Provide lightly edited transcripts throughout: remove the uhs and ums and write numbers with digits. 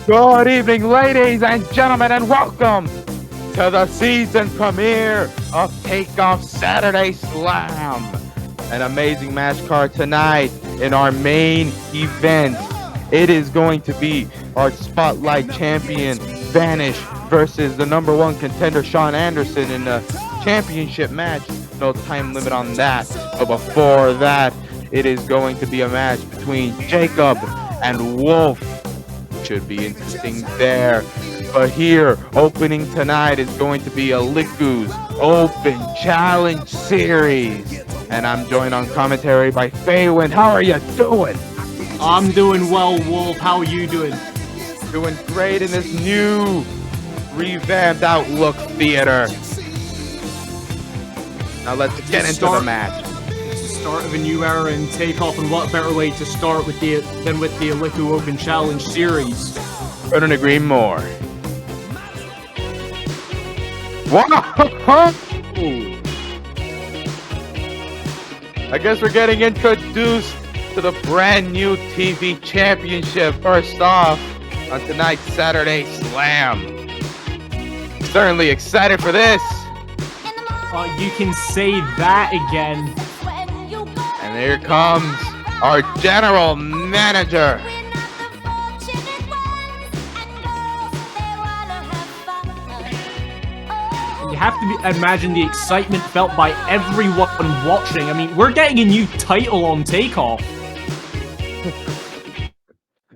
Good evening, ladies and gentlemen, and welcome to the season premiere of Takeoff Saturday Slam. An amazing match card tonight in our main event. It is going to be our Spotlight champion, Vanish, versus the #1 contender, Shawn Anderson, in a championship match. No time limit on that. But before that, it is going to be a match between Jacob and Wolf. Should be interesting there. But here, opening tonight is going to be Alikku's Open Challenge Series. And I'm joined on commentary by Faywin. How are you doing? I'm doing well, Wolf. How are you doing? Doing great in this new revamped Outlook theater. Now let's get into the match. Start of a new era in Takeoff, and what better way to start with the Alikku Open Challenge Series? Couldn't agree more. Whoa! I guess we're getting introduced to the brand new TV championship first off on tonight's Saturday Slam. Certainly excited for this. You can say that again. And here comes our general manager. You have to imagine the excitement felt by everyone watching. I mean, we're getting a new title on Takeoff.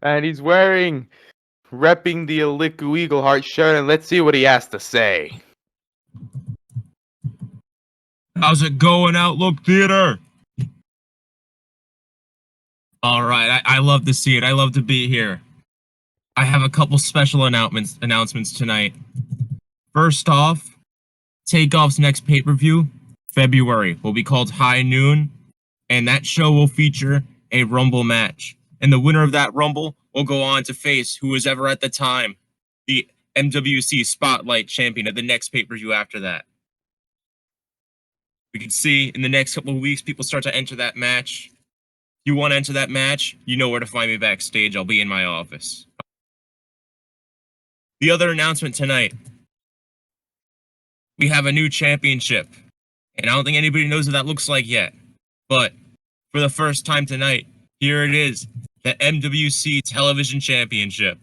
And he's repping the Alikku Eagle Heart shirt, and let's see what he has to say. How's it going, Outlook Theater? All right, I love to see it. I love to be here. I have a couple special announcements tonight. First off, Takeoff's next pay-per-view, February, will be called High Noon, and that show will feature a Rumble match. And the winner of that Rumble will go on to face who was ever at the time the MWC Spotlight champion at the next pay-per-view after that. We can see in the next couple of weeks, people start to enter that match. If you want to enter that match, you know where to find me backstage. I'll be in my office. The other announcement tonight, we have a new championship. And I don't think anybody knows what that looks like yet. But for the first time tonight, here it is, the MWC Television Championship.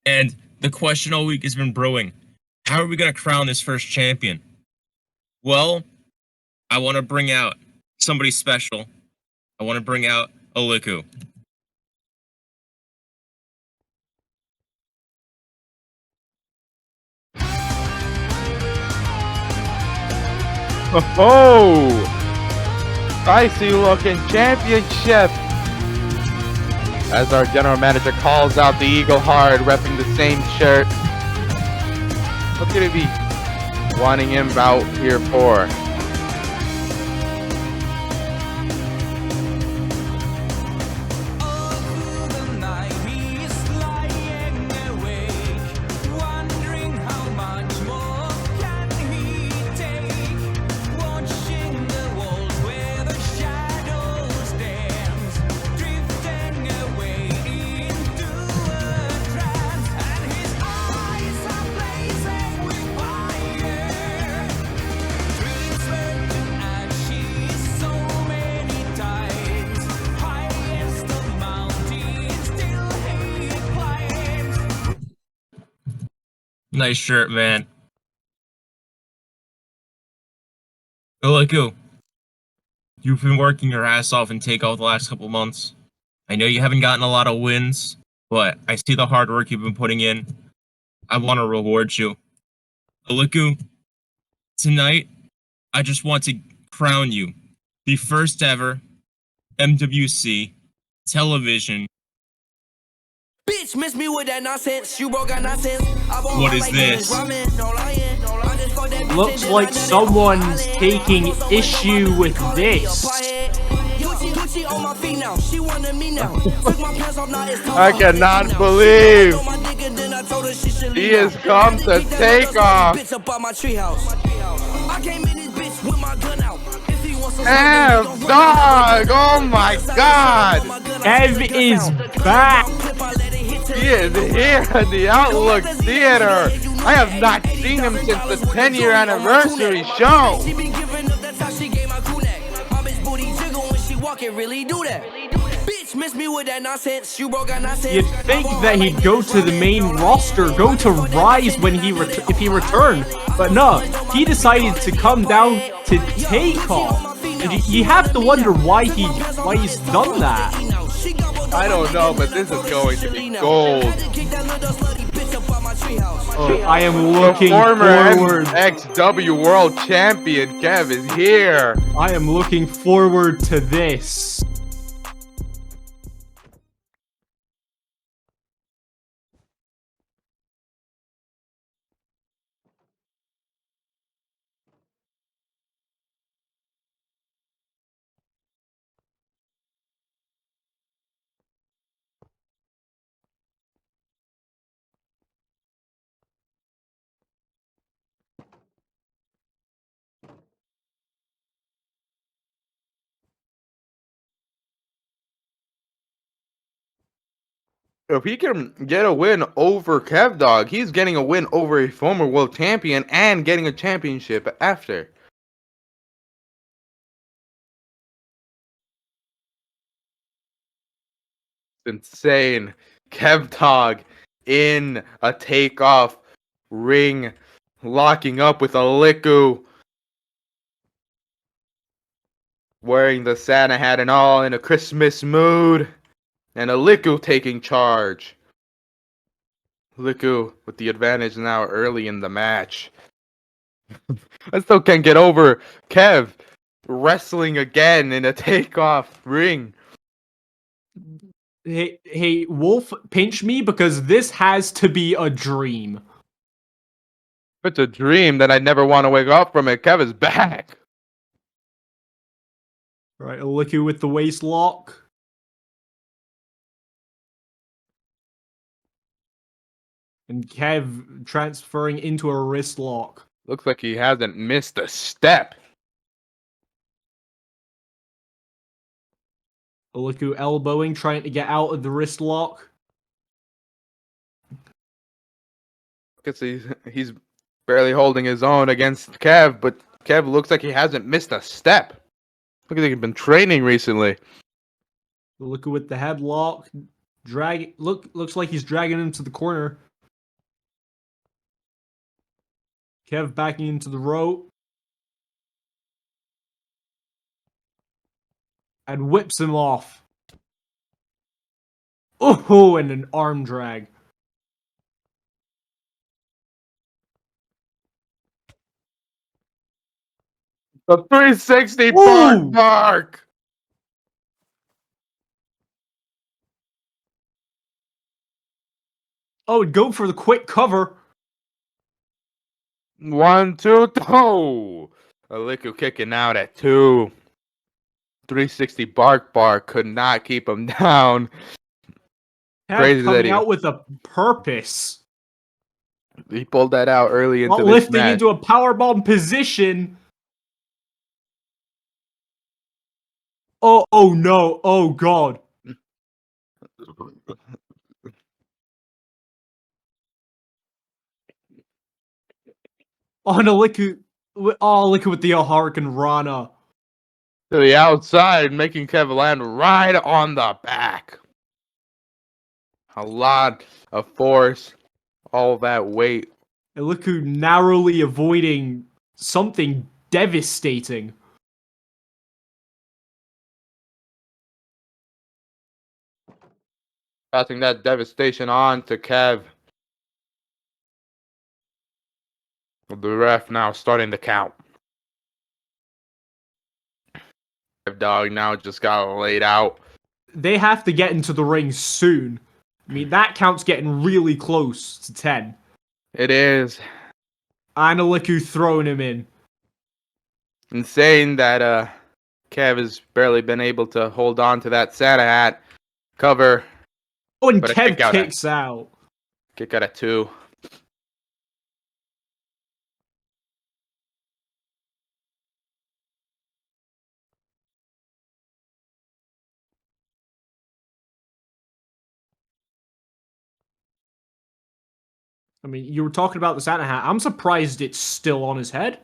And the question all week has been brewing. How are we going to crown this first champion? Well, I want to bring out somebody special. I want to bring out Alikku. Oh, spicy looking championship. As our general manager calls out the Eagle Heart, repping the same shirt. What could it be wanting him out here for? Nice shirt, man. Alikku, you've been working your ass off in Takeoff the last couple months. I know you haven't gotten a lot of wins, but I see the hard work you've been putting in. I want to reward you. Alikku, tonight, I just want to crown you the first ever MWC television. Bitch, miss me with that nonsense. You broke got nonsense. What is this? Looks like someone's taking issue with this. I cannot believe he has come to Takeoff. Kev, dog! Oh my god! Kev is back. He is here at the Outlook Theater. I have not seen him since the 10-year anniversary show. She been giving up that time she gave my crew neck. My bitch booty jiggle when she walk it, really do that. Bitch, miss me with that nonsense. You broke got nonsense. You'd think that he'd go to the main roster, go to Rise when if he returned, but no, he decided to come down to Takeoff. And you have to wonder why he's done that. I don't know, but this is going to be gold. Oh, I am looking Former forward. XW World Champion Kev is here. I am looking forward to this. If he can get a win over Kev Dog, he's getting a win over a former world champion and getting a championship after. Insane. Kev Dog in a Takeoff ring, locking up with Alikku, wearing the Santa hat and all, in a Christmas mood, and Alikku taking charge. Alikku with the advantage now early in the match. I still can't get over Kev wrestling again in a Takeoff ring. Hey, Wolf, pinch me because this has to be a dream. If it's a dream, then I'd never want to wake up from it. Kev is back. Right, Alikku with the waist lock. And Kev transferring into a wrist lock. Looks like he hasn't missed a step. Alikku elbowing, trying to get out of the wrist lock. Guess he's barely holding his own against Kev, but Kev looks like he hasn't missed a step. Look like he's been training recently. Alikku with the headlock. Looks like he's dragging him to the corner. Kev backing into the rope. And whips him off. Oh, and an arm drag. The 360 Ooh! bark. Oh, and go for the quick cover. 1, 2, 2. Alikku kicking out at 2. 360 bark could not keep him down. Crazy that Coming out with a purpose. he pulled that out early into this Lifting match. into a powerbomb position. Oh no. Oh god. On Alikku. Oh, Alikku with the Hurricane Rana. To the outside, making Kev land right on the back. A lot of force, all that weight. Alikku narrowly avoiding something devastating. Passing that devastation on to Kev. The ref now starting to count. Kev Dog now just got laid out. They have to get into the ring soon. I mean, that count's getting really close to 10. It is And Alikku throwing him in. insane that Kev has barely been able to hold on to that Santa hat cover. Oh, and But a Kev kick out kicks out. Kick out at 2. I mean, you were talking about the Santa hat. I'm surprised it's still on his head.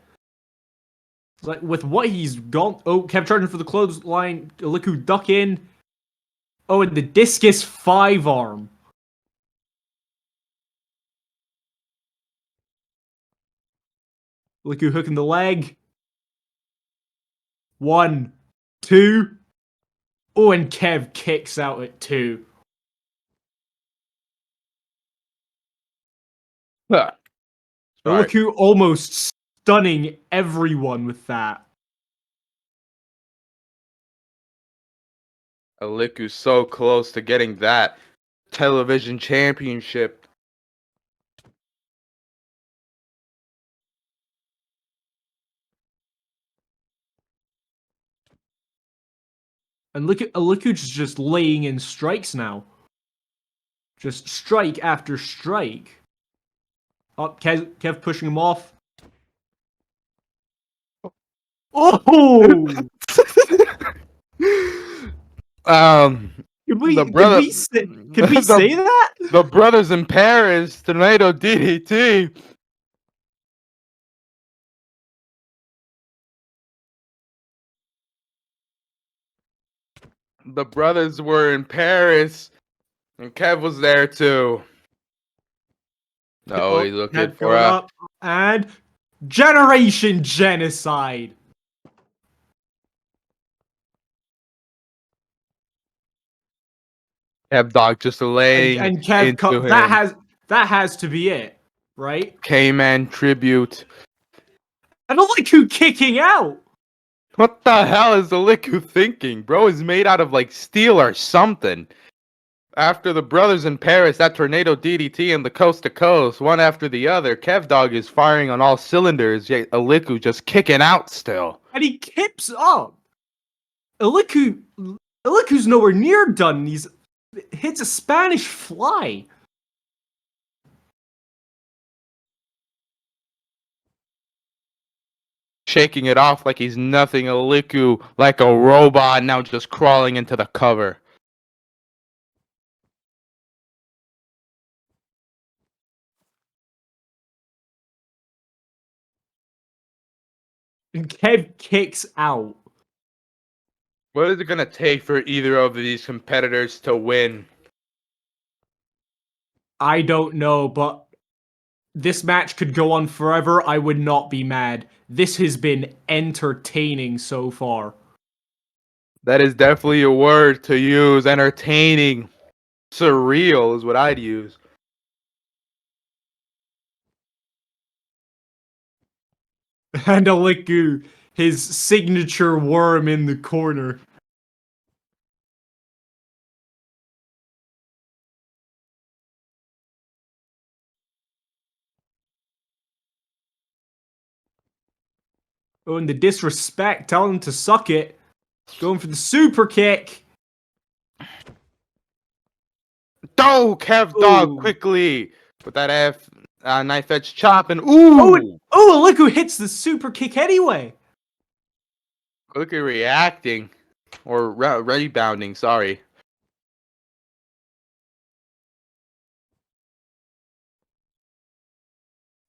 Like, with what he's gone... Oh, kept charging for the clothesline. Alikku duck in. Oh, and the discus 5-arm. Alikku hooking the leg. 1, 2. Oh, and Kev kicks out at 2. Huh. Sorry. Alikku almost stunning everyone with that. Alikku's so close to getting that television championship. And look at Aliku's just laying in strikes now. Just strike after strike. Oh, Kev pushing him off. Oh! Could we say that? The brothers in Paris, Tornado DDT. The brothers were in Paris, and Kev was there too. No, he's looking for up and Generation Genocide. Kev Dog just laying and Kev into him. that has to be it, right? K-Man tribute. I don't like who kicking out. What the hell is Alikku thinking? Bro is made out of like steel or something. After the brothers in Paris, that tornado DDT and the coast to coast, one after the other, Kev Dog is firing on all cylinders, yet Alikku just kicking out still. And he kips up. Aliku's nowhere near done. He's hits a Spanish fly. Shaking it off like he's nothing. Alikku like a robot now just crawling into the cover. And Kev kicks out. What is it going to take for either of these competitors to win? I don't know, but this match could go on forever. I would not be mad. This has been entertaining so far. That is definitely a word to use. Entertaining. Surreal is what I'd use. And Alikku, his signature worm in the corner. Oh, and the disrespect, telling him to suck it. Going for the super kick. Oh, Kev Dog Ooh. quickly with that knife edge chop and ooh. Oh, Alikku hits the super kick anyway. Quickly reacting or rebounding. Sorry.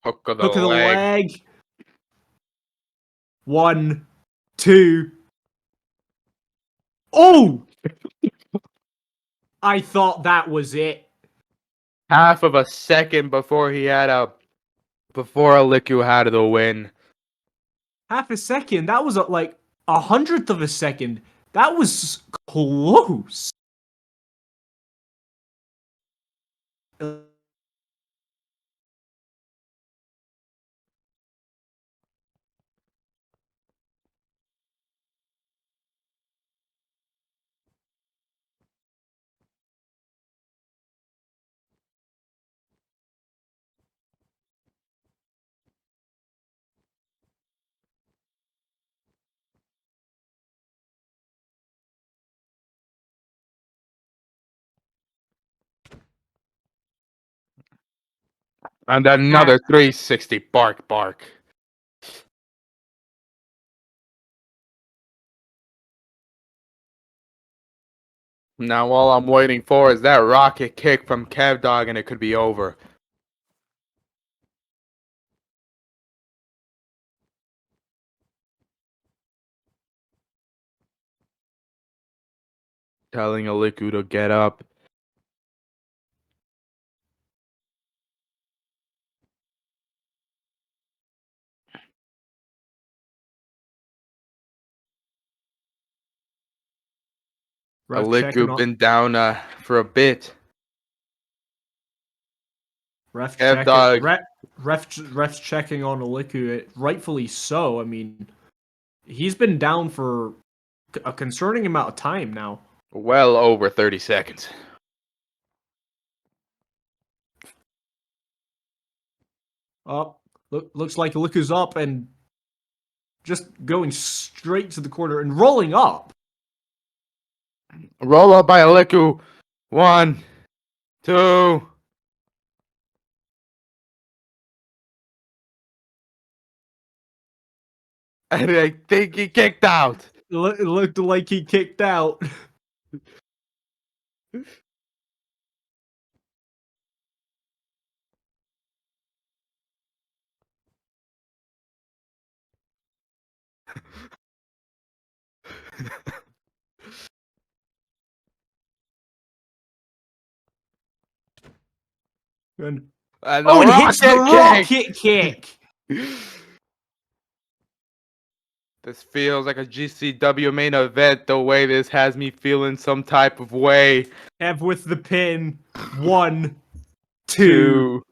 Hook of the leg. 1, 2. Oh! I thought that was it. Half of a second before Alikku had the win. Half a second. That was like 100th of a second. That was close. And another 360 bark. Now all I'm waiting for is that rocket kick from Kev Dog and it could be over. telling Alikku to get up. Ref checking Alikku on, been down for a bit. ref Kev checking, dog. ref's checking on Alikku. Rightfully so. I mean, he's been down for a concerning amount of time now. Well over 30 seconds. Up, looks like Aliku's up and just going straight to the corner and rolling up. Roll up by Alikku. 1, 2. And I think he kicked out. It looked like he kicked out. And And hits the rocket kick. This feels like a GCW main event, the way this has me feeling some type of way. Kev with the pin. 1, 2.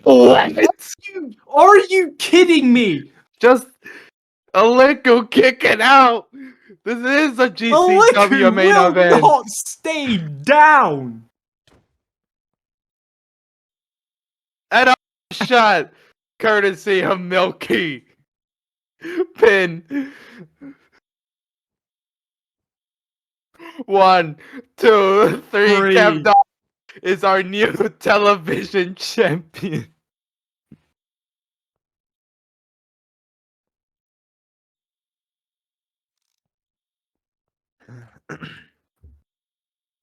What? Are you kidding me? Just Alikku kicking out. This is a GCW Alikku main will event. not stay down. And a shot, courtesy of Milky. Pin. 1, 2, 3. Kev Dog is our new television champion.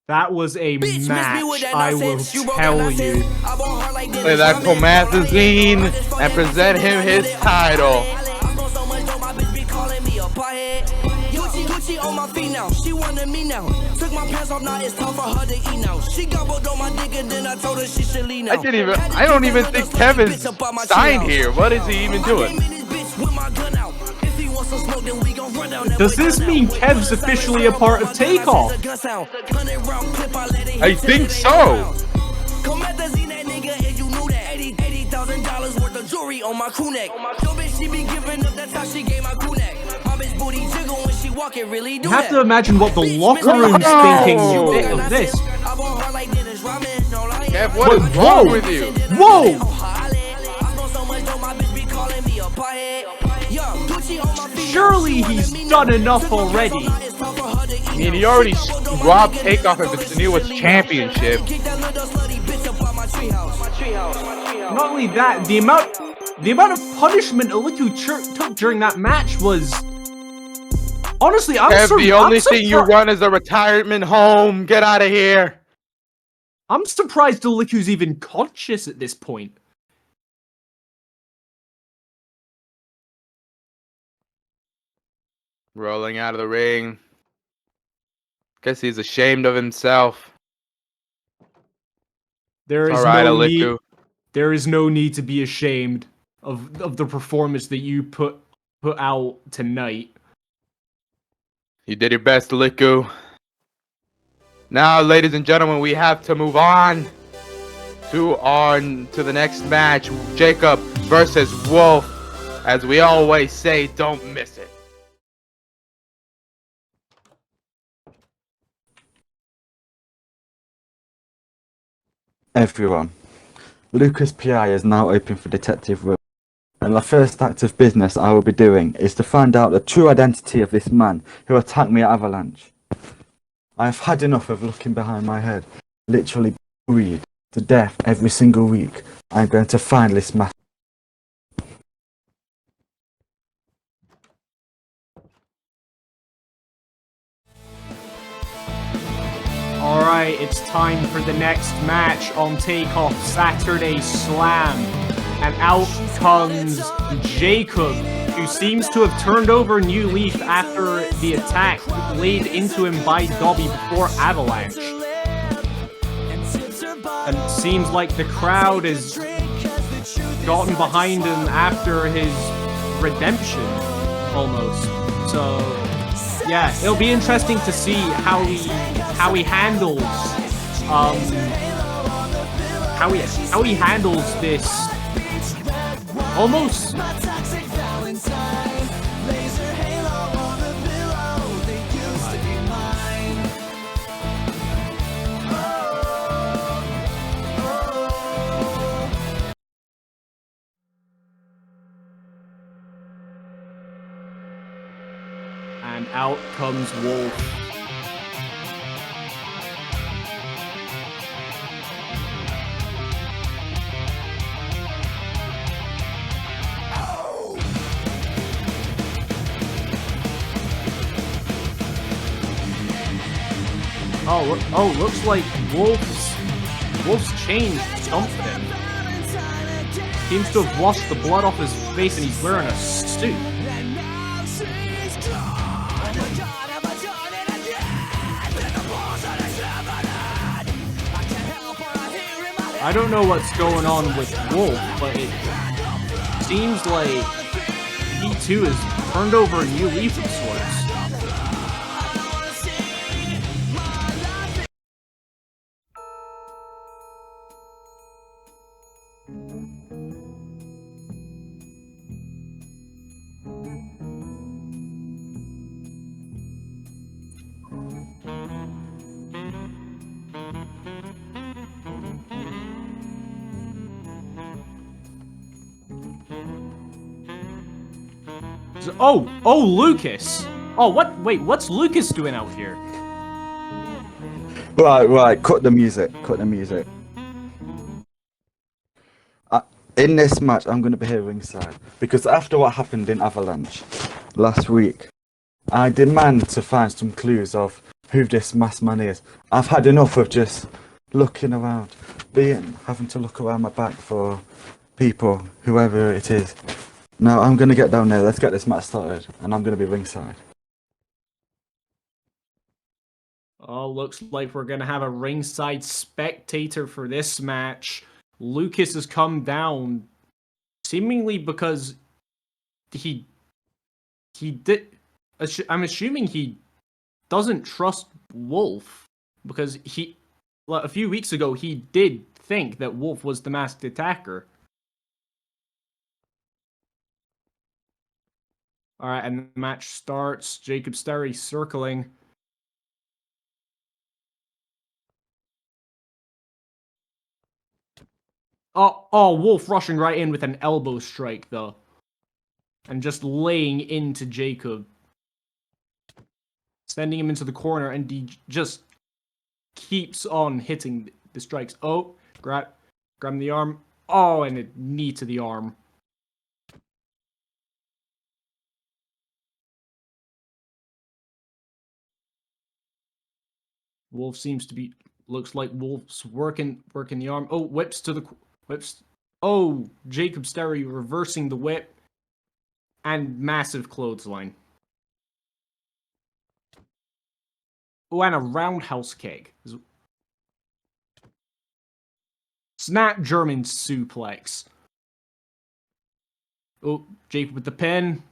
That was a Bitch, match, miss me with that I will nonsense. You broke tell that you. nonsense. I want her like Play that Comazazine and present him his title. I'm on so much dope, my bitch be calling me a pothead. Gucci on my feet now, she wanted me now. Took my pants off, now it's time for her to eat now. She gobbled on my dick and then I told her she should leave now. I don't even think Kevin's signed here. What is he even doing? Does this mean Kev's officially a part of Takeoff? I think so. $80,000 worth of jewelry on my crew neck. Yo, bitch, she be giving up, that's how she gave my crew neck. My bitch booty jiggle when she walk, it really do You have to imagine what the locker room's thinking of this. Kev, what is wrong with you? Whoa! Surely he's done enough already. I mean, he already robbed Takeoff of its newest championship. Not only that, the amount of punishment Alikku took during that match was... Honestly, Kev, the only thing you run is a retirement home. Get out of here. I'm surprised Aliku's even conscious at this point. Rolling out of the ring. Guess he's ashamed of himself. There is Alright, no Alikku. need. There is no need to be ashamed of the performance that you put out tonight. You did your best, Alikku. Now, ladies and gentlemen, we have to move on to the next match. Jacob versus Wolf. As we always say, don't miss it. Everyone, Lucas PI is now open for detective work, and the first act of business I will be doing is to find out the true identity of this man who attacked me at Avalanche. I have had enough of looking behind my head, literally breathed to death every single week. I am going to find this man. Alright, it's time for the next match on Takeoff Saturday Slam. And out comes Jacob to who seems to have turned over a new leaf after the attack laid into him by Dobby before Avalanche. And it seems like the crowd has gotten behind him after his redemption, almost. So, yeah, it'll be interesting to see how he handles how he handles this almost. And out comes Wolf. Oh, looks like Wolf's changed something. Seems to have washed the blood off his face and he's wearing a suit. I don't know what's going on with Wolf, but it seems like he too has turned over a new leaf of sorts. Oh, Lucas! Oh, what? Wait, what's Lucas doing out here? Right, cut the music. In this match, I'm going to be here ringside, because after what happened in Avalanche last week, I demand to find some clues of who this masked man is. I've had enough of just looking around, having to look around my back for people, whoever it is. Now I'm going to get down there, let's get this match started, and I'm going to be ringside. Oh, looks like we're going to have a ringside spectator for this match. Lucas has come down, seemingly because he did. I'm assuming he doesn't trust Wolf, because a few weeks ago he did think that Wolf was the masked attacker. All right, and the match starts. Jacob Sterry circling. Oh, Wolf rushing right in with an elbow strike, though. And just laying into Jacob. Sending him into the corner, and he just keeps on hitting the strikes. Oh, grab the arm. Oh, and a knee to the arm. Wolf seems to be... Looks like Wolf's working the arm. Oh, whips. Oh, Jacob Sterry reversing the whip. And massive clothesline. Oh, and a roundhouse kick. Snap German suplex. Oh, Jacob with the pin.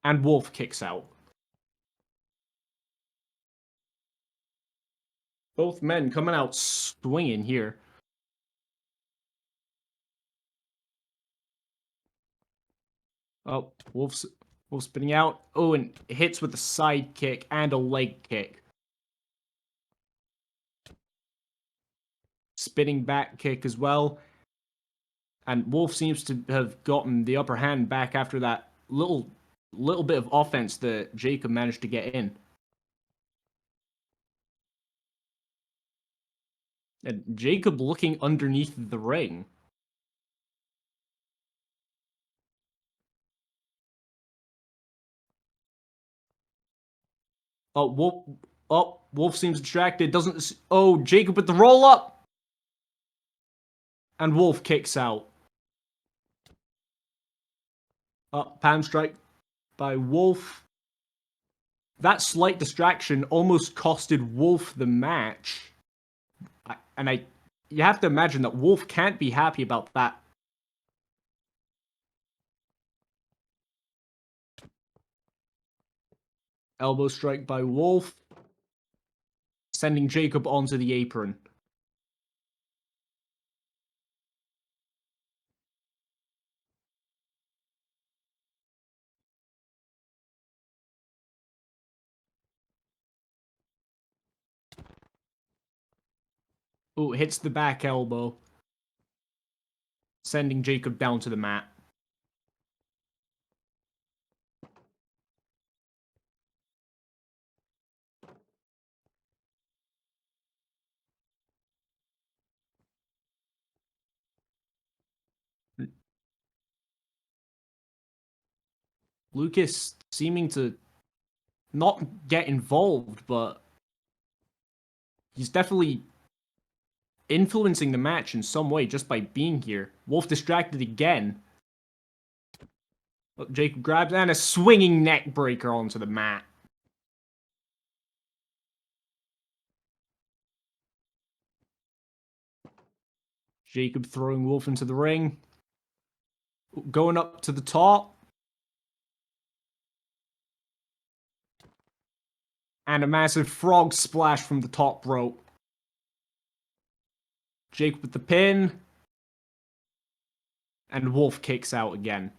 And Wolf kicks out. Both men coming out swinging here. Oh, Wolf spinning out. Oh, and hits with a side kick and a leg kick. Spinning back kick as well. And Wolf seems to have gotten the upper hand back after that little bit of offense that Jacob managed to get in. And Jacob looking underneath the ring. Wolf seems distracted. Jacob with the roll up. And Wolf kicks out. Palm strike by Wolf. That slight distraction almost costed Wolf the match. You have to imagine that Wolf can't be happy about that. Elbow strike by Wolf, sending Jacob onto the apron. Oh, hits the back elbow, sending Jacob down to the mat. Lucas seeming to not get involved, but he's definitely influencing the match in some way just by being here. Wolf distracted again. Jacob grabs and a swinging neck breaker onto the mat. Jacob throwing Wolf into the ring. Going up to the top. And a massive frog splash from the top rope. Jacob with the pin. And Wolf kicks out again.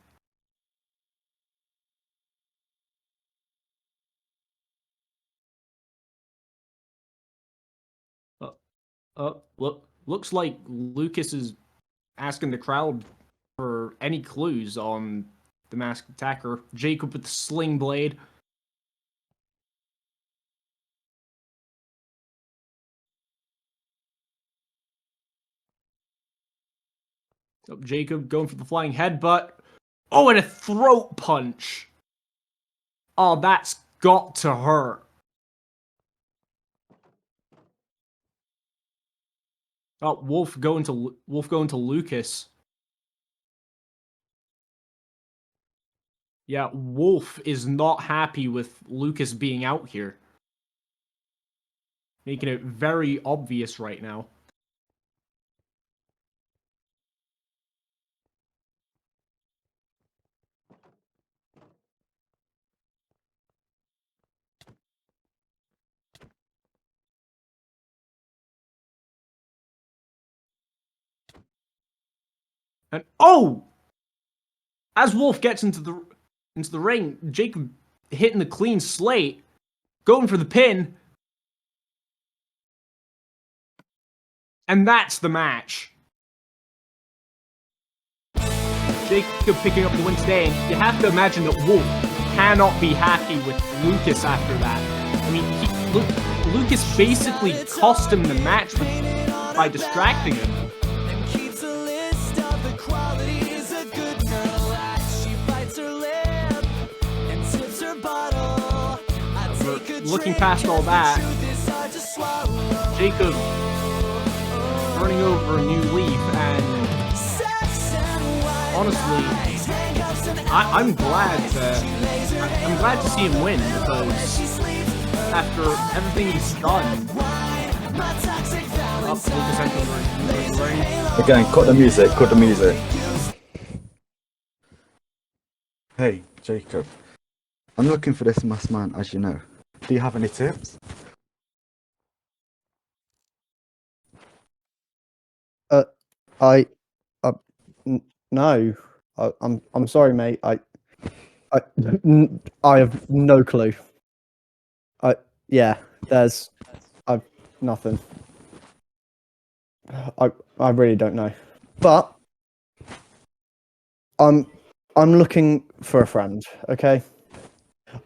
Looks like Lucas is asking the crowd for any clues on the masked attacker. Jacob with the sling blade. So Jacob going for the flying headbutt. Oh, and a throat punch. Oh, that's got to hurt. Oh, Wolf going to Lucas. Yeah, Wolf is not happy with Lucas being out here. Making it very obvious right now. And oh! As Wolf gets into the ring, Jacob hitting the clean slate, going for the pin. And that's the match. Jacob picking up the win today, and you have to imagine that Wolf cannot be happy with Lucas after that. I mean, Lucas basically cost him the match by distracting him. Looking past all that, Jacob turning over a new leaf, and honestly, I'm glad to see him win, because after everything he's done, Again, cut the music. Hey, Jacob. I'm looking for this masked man, as you know. Do you have any tips? No. I'm sorry, mate. I have no clue. I've nothing. I really don't know. But I'm looking for a friend, okay?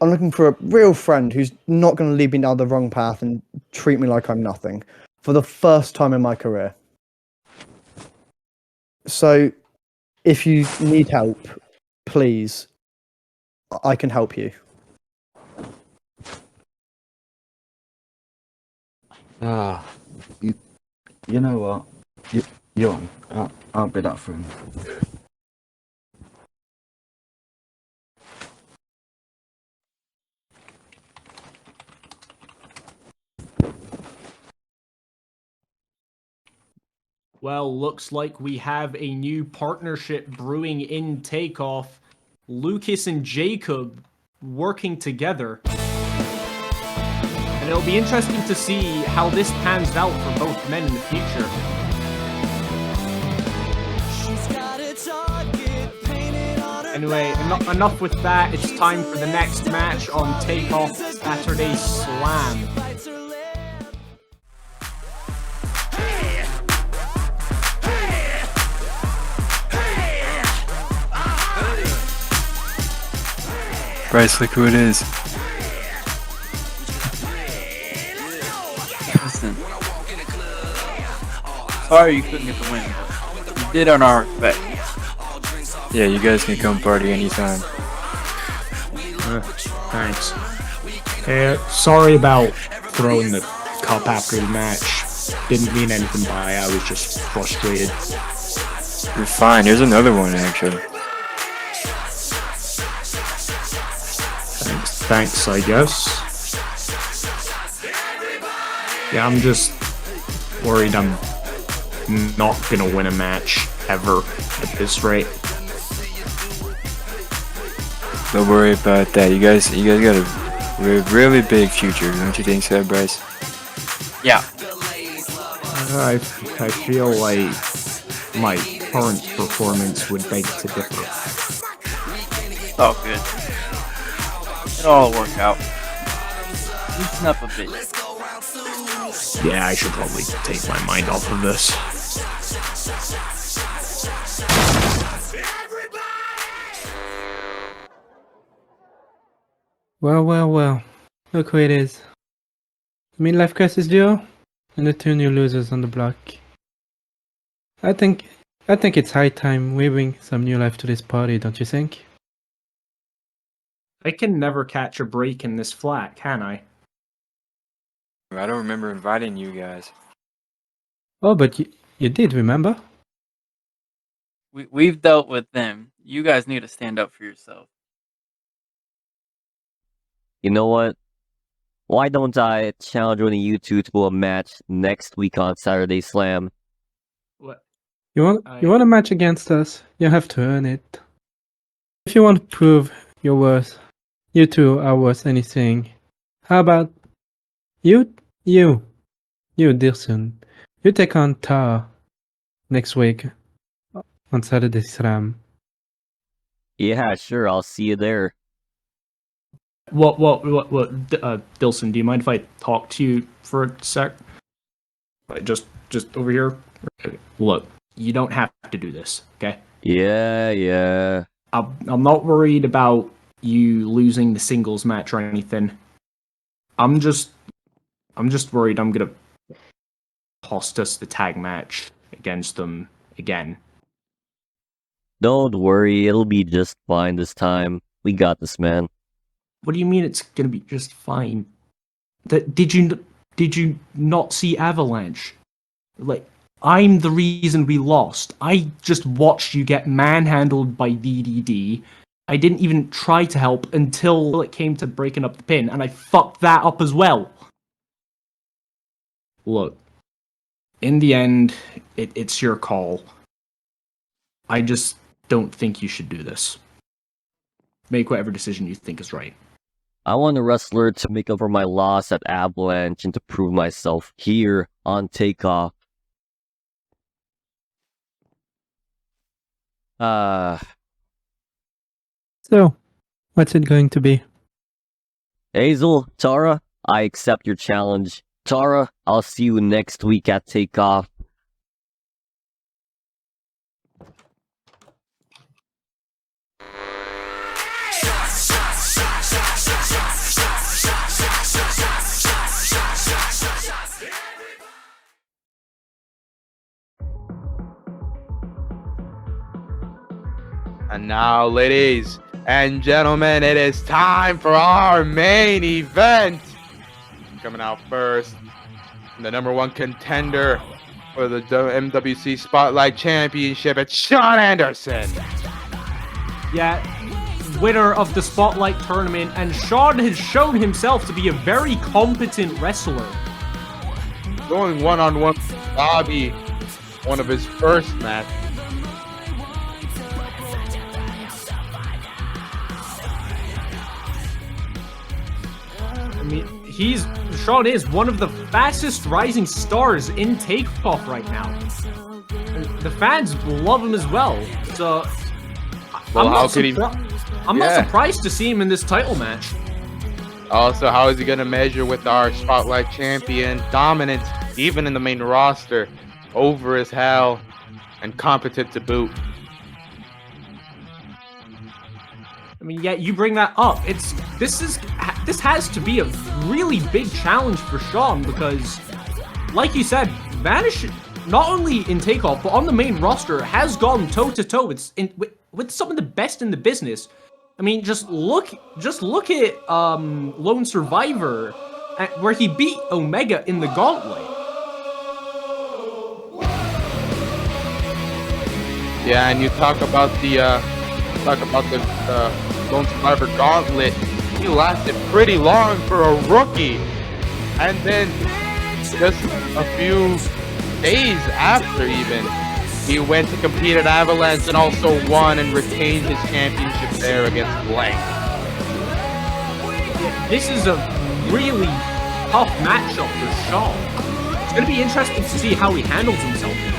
I'm looking for a real friend who's not going to lead me down the wrong path and treat me like I'm nothing for the first time in my career. So, if you need help, please, I can help you. You know what? You're on. I'll be that friend. Well, looks like we have a new partnership brewing in Takeoff. Lucas and Jacob working together. And it'll be interesting to see how this pans out for both men in the future. Anyway, enough with that. It's time for the next match on Takeoff Saturday Slam. Bryce, look who it is. Listen. Sorry you couldn't get the win. You did earn our respect. Yeah, you guys can come party anytime. Thanks. Sorry about throwing the cup after the match. Didn't mean anything by it. I was just frustrated. You're fine. Here's another one, actually. Thanks, I guess. Yeah, I'm just worried I'm not gonna win a match ever at this rate. Don't worry about that. You guys got a really big future, don't you think so, Bryce? Yeah. I feel like my current performance would beg to differ. Oh, good. It'll all work out. Loosen up a bit. Yeah, I should probably take my mind off of this. Well. Look who it is. The midlife crisis duo and the two new losers on the block. I think it's high time we bring some new life to this party, don't you think? I can never catch a break in this flat, can I? I don't remember inviting you guys. Oh, but you did, remember? We've dealt with them. You guys need to stand up for yourself. You know what? Why don't I challenge one of you two to a match next week on Saturday Slam? What? You want a match against us? You have to earn it. If you want to prove your worth, you two are worth anything. How about you, Dirsun? You take on Tar next week on Saturday Slam. Yeah, sure, I'll see you there. What, Dilson, do you mind if I talk to you for a sec? Just over here? Look, you don't have to do this, okay? Yeah. I'm not worried about you losing the singles match or anything. I'm just worried I'm gonna cost us the tag match against them again. Don't worry, it'll be just fine this time. We got this, man. What do you mean it's gonna be just fine? Did you not see Avalanche? Like, I'm the reason we lost. I just watched you get manhandled by DDD. I didn't even try to help until it came to breaking up the pin, and I fucked that up as well. Look, in the end, it's your call. I just don't think you should do this. Make whatever decision you think is right. I want a wrestler to make up for my loss at Avalanche and to prove myself here on Takeoff. So, what's it going to be? Hazel, Tara, I accept your challenge. Tara, I'll see you next week at Takeoff. And now, ladies and gentlemen, it is time for our main event. Coming out first, the #1 contender for the MWC Spotlight Championship, it's Shawn Anderson. Yeah, winner of the Spotlight Tournament, and Shawn has shown himself to be a very competent wrestler. Going one-on-one with Bobby one of his first matches. I mean, Shawn is one of the fastest rising stars in Takeoff right now. And the fans love him as well. So Well, I'm not surprised to see him in this title match. Also, how is he going to measure with our Spotlight Champion? Dominant, even in the main roster, over as hell, and competent to boot. I mean, yeah, you bring that up. This has to be a really big challenge for Shawn because, like you said, Vanish, not only in Takeoff but on the main roster, has gone toe to toe with some of the best in the business. I mean, just look at Lone Survivor, where he beat Omega in the Gauntlet. Yeah, and you talk about the Lone Survivor Gauntlet. He lasted pretty long for a rookie, and then just a few days after, even he went to compete at Avalanche and also won and retained his championship there against Blank. This is a really tough matchup for Shawn. It's going to be interesting to see how he handles himself in this.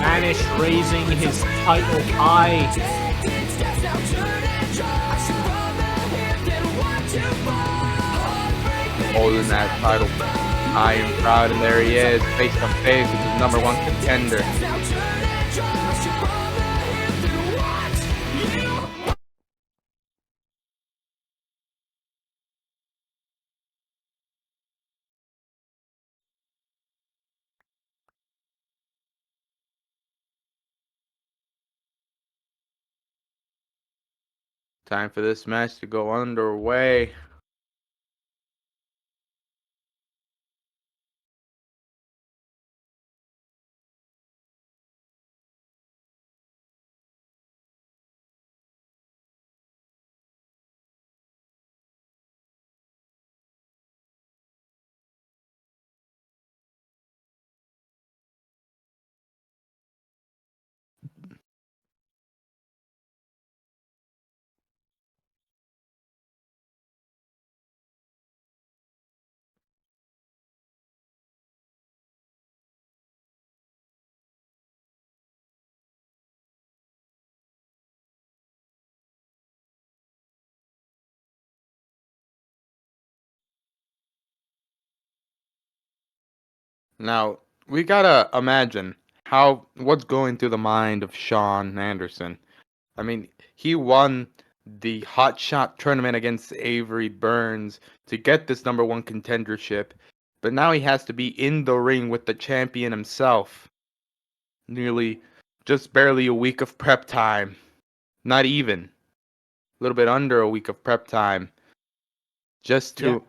Vanish raising his title high. Holding that title high and proud, and there he is, face to face with his #1 contender. Time for this match to go underway. Now, we gotta imagine what's going through the mind of Shawn Anderson. I mean, he won the Hot Shot tournament against Avery Burns to get this #1 contendership, but now he has to be in the ring with the champion himself. Nearly, just barely a week of prep time. Not even. A little bit under a week of prep time. Just to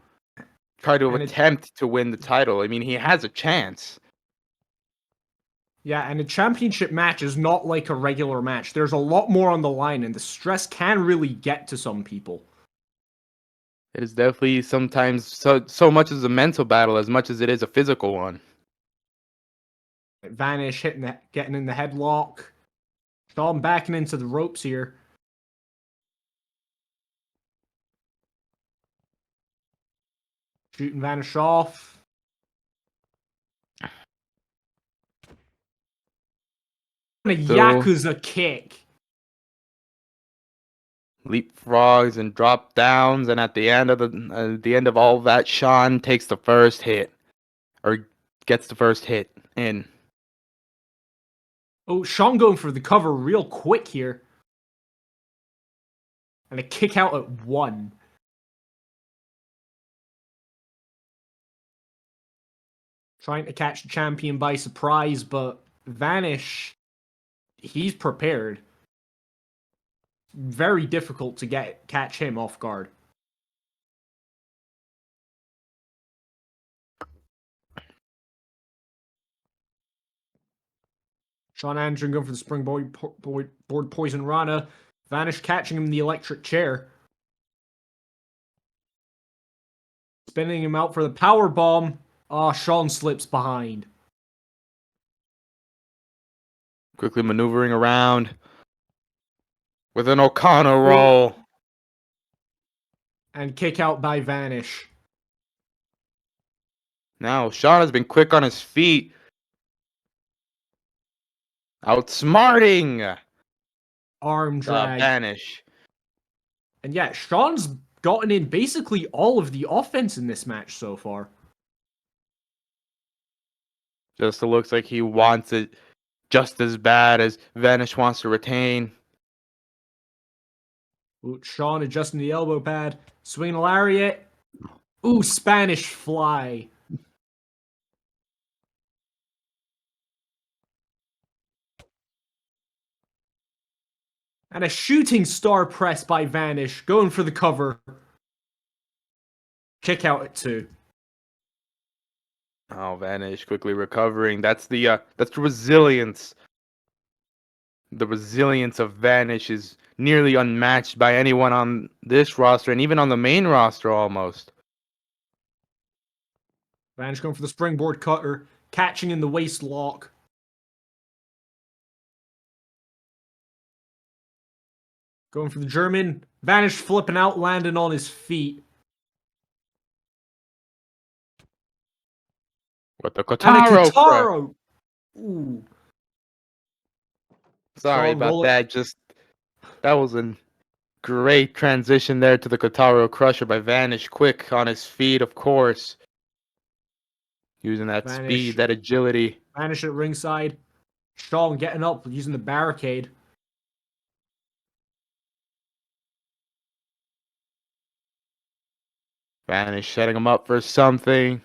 try to attempt to win the title. I mean, he has a chance. Yeah, and a championship match is not like a regular match. There's a lot more on the line, and the stress can really get to some people. It is definitely sometimes so much as a mental battle as much as it is a physical one. Vanish getting in the headlock. Shawn backing into the ropes here. Shooting Vanish off. And a Yakuza kick. Leapfrogs and drop downs, and at the end of all that, Shawn takes the first hit, or gets the first hit in. Oh, Shawn going for the cover real quick here. And a kick out at 1. Trying to catch the champion by surprise, but Vanish, he's prepared. Very difficult to catch him off guard. Shawn Anderson going for the springboard board poison Rana. Vanish catching him in the electric chair. Spinning him out for the power bomb. Shawn slips behind. Quickly maneuvering around with an O'Connor roll. And kick out by Vanish. Now, Shawn has been quick on his feet. Outsmarting Arm drag. Vanish. And yeah, Shawn's gotten in basically all of the offense in this match so far. Just looks like he wants it just as bad as Vanish wants to retain. Ooh, Shawn adjusting the elbow pad. Swinging a lariat. Ooh, Spanish fly. And a shooting star press by Vanish. Going for the cover. Kick out at 2. Oh, Vanish quickly recovering. That's the resilience. The resilience of Vanish is nearly unmatched by anyone on this roster and even on the main roster almost. Vanish going for the springboard cutter. Catching in the waist lock. Going for the German. Vanish flipping out, landing on his feet. With the And a Kotaro. Kotaro! Ooh. Sorry Shawn about that. That was a great transition there to the Kotaro Crusher by Vanish. Quick on his feet, of course. Using that Vanish. speed, that agility. Vanish at ringside. Shawn getting up, using the barricade. Vanish setting him up for something.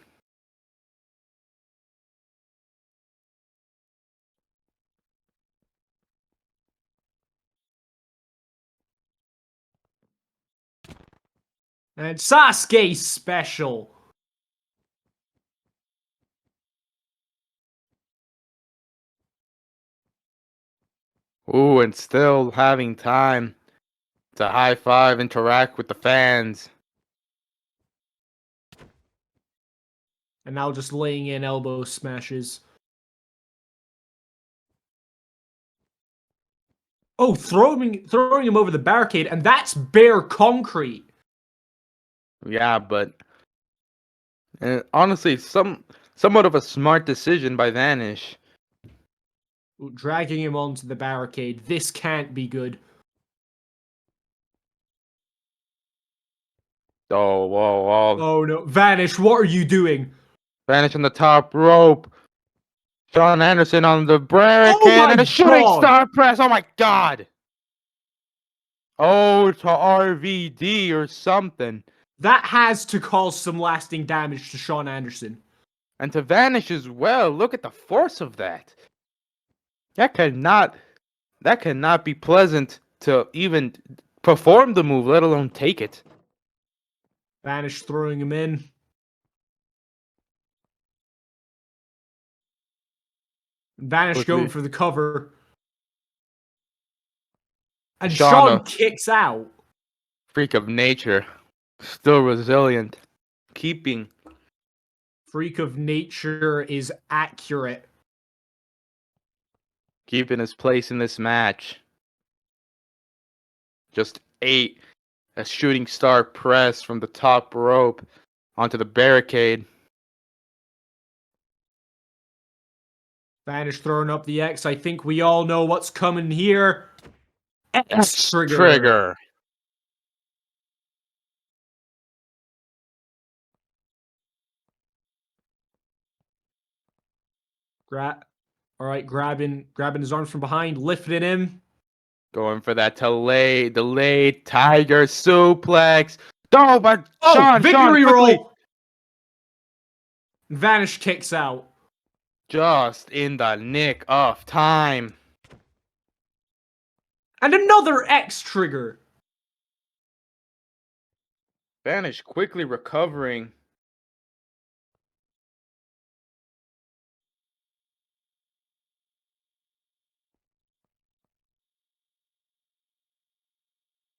And Sasuke special. Ooh, and still having time to high five, interact with the fans. And now just laying in elbow smashes. Oh, throwing him over the barricade, and that's bare concrete. Yeah, but honestly, somewhat of a smart decision by Vanish. Ooh, dragging him onto the barricade. This can't be good. Oh, whoa, whoa. Oh no. Vanish, what are you doing? Vanish on the top rope. Shawn Anderson on the barricade and a shooting star press. Oh my god. Oh, to RVD or something. That has to cause some lasting damage to Shawn Anderson. And to Vanish as well. Look at the force of that. That cannot be pleasant to even perform the move, let alone take it. Vanish throwing him in. Vanish going for the cover. And Shawn kicks out. Freak of nature. Still resilient. Keeping. Freak of nature is accurate. Keeping his place in this match. Just ate a shooting star press from the top rope onto the barricade. Vanish throwing up the X. I think we all know what's coming here. X trigger. Trigger. Alright, grabbing his arms from behind, lifting him. Going for that delayed tiger suplex. No, but Shawn, victory Shawn, roll. Vanish kicks out. Just in the nick of time. And another X trigger. Vanish quickly recovering.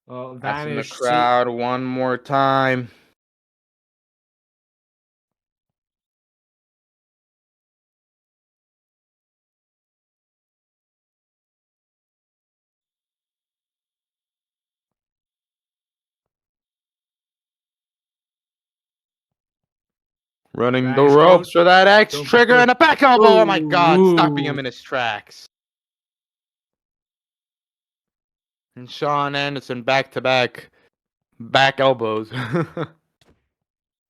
That's in the Vanish. crowd one more time. Running the Vanish, ropes for that X don't trigger put- and a back elbow. Oh my God, Ooh. stopping him in his tracks. And Shawn Anderson back to back elbows.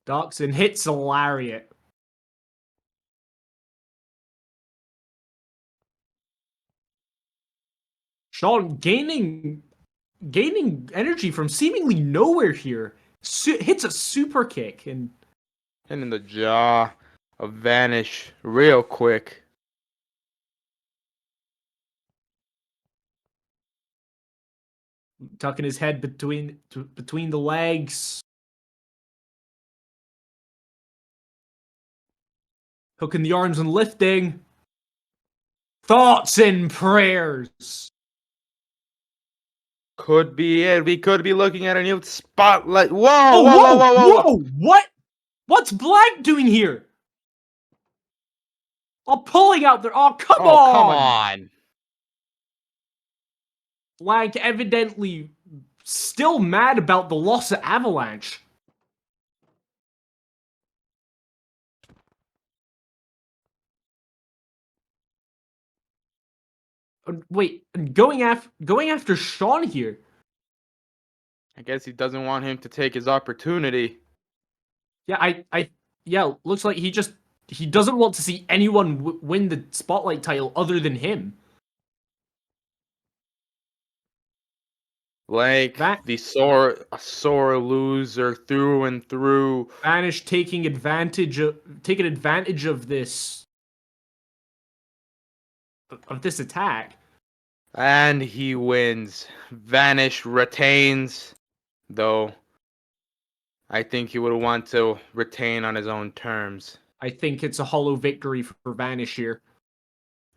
Ducks and hits a lariat. Shawn gaining energy from seemingly nowhere here. Hits a super kick and in the jaw of Vanish real quick. tucking his head between the legs. Hooking the arms and lifting. Thoughts and prayers. Could be it. We could be looking at a new spotlight. Whoa, Oh, whoa. What? What's Black doing here? Oh, pulling out there. Oh, come on. Black evidently still mad about the loss of Avalanche. Wait, going after Shawn here. I guess he doesn't want him to take his opportunity. Yeah, yeah, looks like he doesn't want to see anyone win the Spotlight title other than him. Like the sore loser through and through. Vanish taking advantage of this attack. And he wins. Vanish retains, though I think he would want to retain on his own terms. I think it's a hollow victory for Vanish here.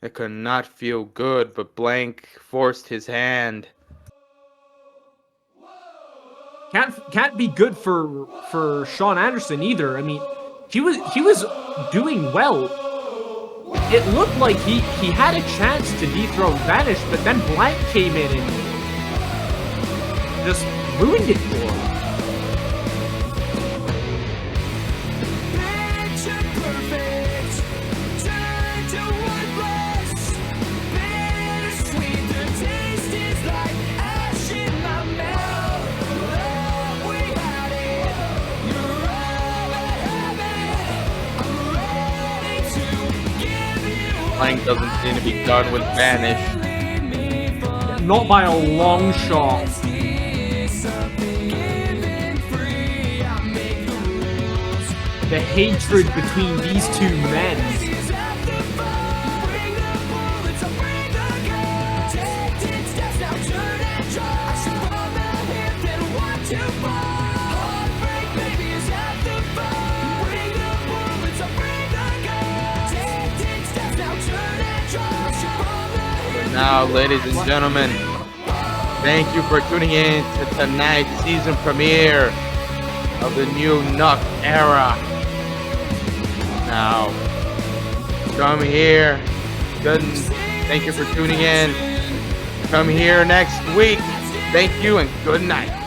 It could not feel good, but Blank forced his hand. Can't be good for Shawn Anderson either. I mean, he was doing well. It looked like he had a chance to dethrone Vanish, but then Blank came in and just ruined it for him. Blank doesn't seem to be done with Vanish. Not by a long shot. The hatred between these two men. Now, ladies and gentlemen, thank you for tuning in to tonight's season premiere of the new Nuck era. Now, come here. Thank you for tuning in. Come here next week. Thank you and good night.